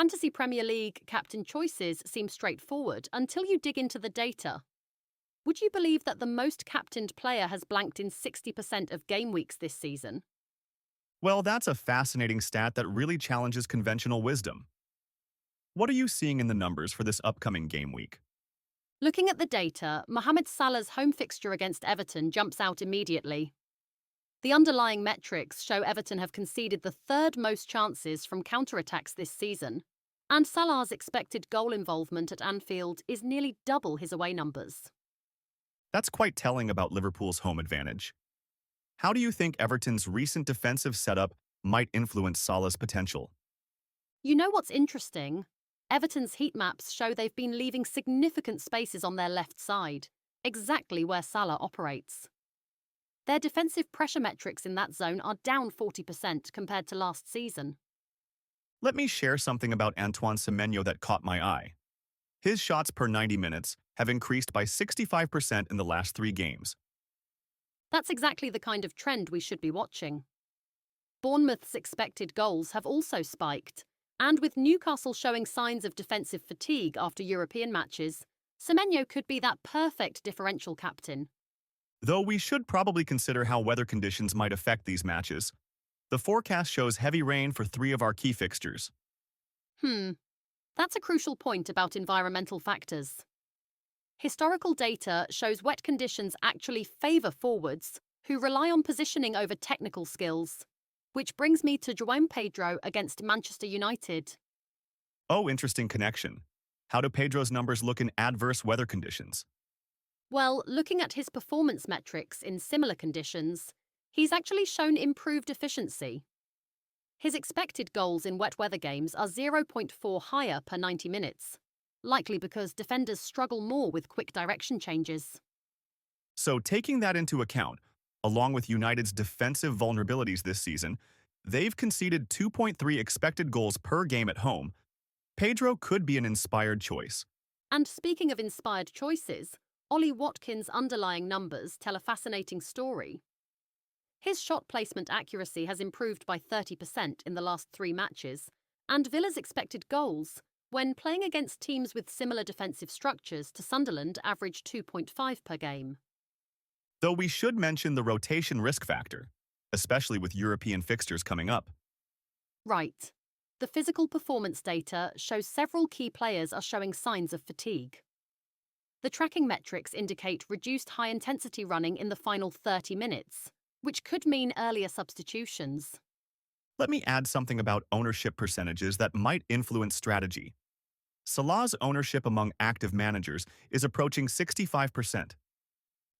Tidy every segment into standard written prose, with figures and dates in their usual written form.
Fantasy Premier League captain choices seem straightforward until you dig into the data. Would you believe that the most captained player has blanked in 60% of game weeks this season? Well, that's a fascinating stat that really challenges conventional wisdom. What are you seeing in the numbers for this upcoming game week? Looking at the data, Mohamed Salah's home fixture against Everton jumps out immediately. The underlying metrics show Everton have conceded the third most chances from counterattacks this season, and Salah's expected goal involvement at Anfield is nearly double his away numbers. That's quite telling about Liverpool's home advantage. How do you think Everton's recent defensive setup might influence Salah's potential? You know what's interesting? Everton's heat maps show they've been leaving significant spaces on their left side, exactly where Salah operates. Their defensive pressure metrics in that zone are down 40% compared to last season. Let me share something about Antoine Semenyo that caught my eye. His shots per 90 minutes have increased by 65% in the last 3 games. That's exactly the kind of trend we should be watching. Bournemouth's expected goals have also spiked, and with Newcastle showing signs of defensive fatigue after European matches, Semenyo could be that perfect differential captain. Though we should probably consider how weather conditions might affect these matches. The forecast shows heavy rain for 3 of our key fixtures. That's a crucial point about environmental factors. Historical data shows wet conditions actually favour forwards, who rely on positioning over technical skills. Which brings me to João Pedro against Manchester United. Oh, interesting connection. How do Pedro's numbers look in adverse weather conditions? Well, looking at his performance metrics in similar conditions, he's actually shown improved efficiency. His expected goals in wet weather games are 0.4 higher per 90 minutes, likely because defenders struggle more with quick direction changes. So taking that into account, along with United's defensive vulnerabilities this season, they've conceded 2.3 expected goals per game at home. Pedro could be an inspired choice. And speaking of inspired choices, Ollie Watkins' underlying numbers tell a fascinating story. His shot placement accuracy has improved by 30% in the last 3 matches, and Villa's expected goals, when playing against teams with similar defensive structures to Sunderland, average 2.5 per game. Though we should mention the rotation risk factor, especially with European fixtures coming up. Right. The physical performance data shows several key players are showing signs of fatigue. The tracking metrics indicate reduced high-intensity running in the final 30 minutes, which could mean earlier substitutions. Let me add something about ownership percentages that might influence strategy. Salah's ownership among active managers is approaching 65%.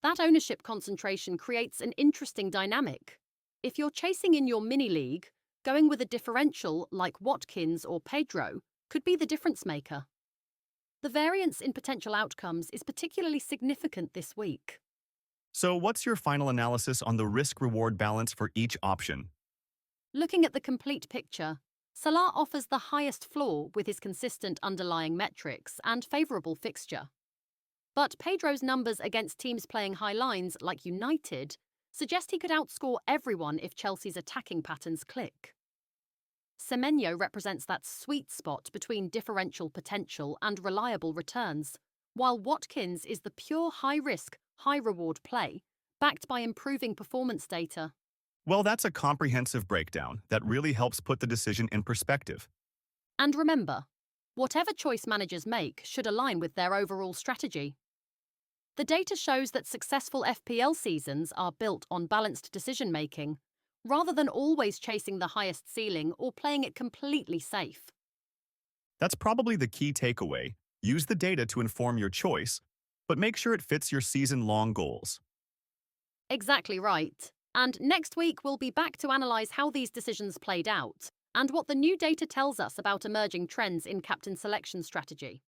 That ownership concentration creates an interesting dynamic. If you're chasing in your mini-league, going with a differential like Watkins or Pedro could be the difference maker. The variance in potential outcomes is particularly significant this week. So what's your final analysis on the risk-reward balance for each option? Looking at the complete picture, Salah offers the highest floor with his consistent underlying metrics and favourable fixture. But Pedro's numbers against teams playing high lines like United suggest he could outscore everyone if Chelsea's attacking patterns click. Semenyo represents that sweet spot between differential potential and reliable returns, while Watkins is the pure high-risk, high-reward play, backed by improving performance data. Well, that's a comprehensive breakdown that really helps put the decision in perspective. And remember, whatever choice managers make should align with their overall strategy. The data shows that successful FPL seasons are built on balanced decision-making, rather than always chasing the highest ceiling or playing it completely safe. That's probably the key takeaway. Use the data to inform your choice, but make sure it fits your season-long goals. Exactly right. And next week we'll be back to analyse how these decisions played out and what the new data tells us about emerging trends in captain selection strategy.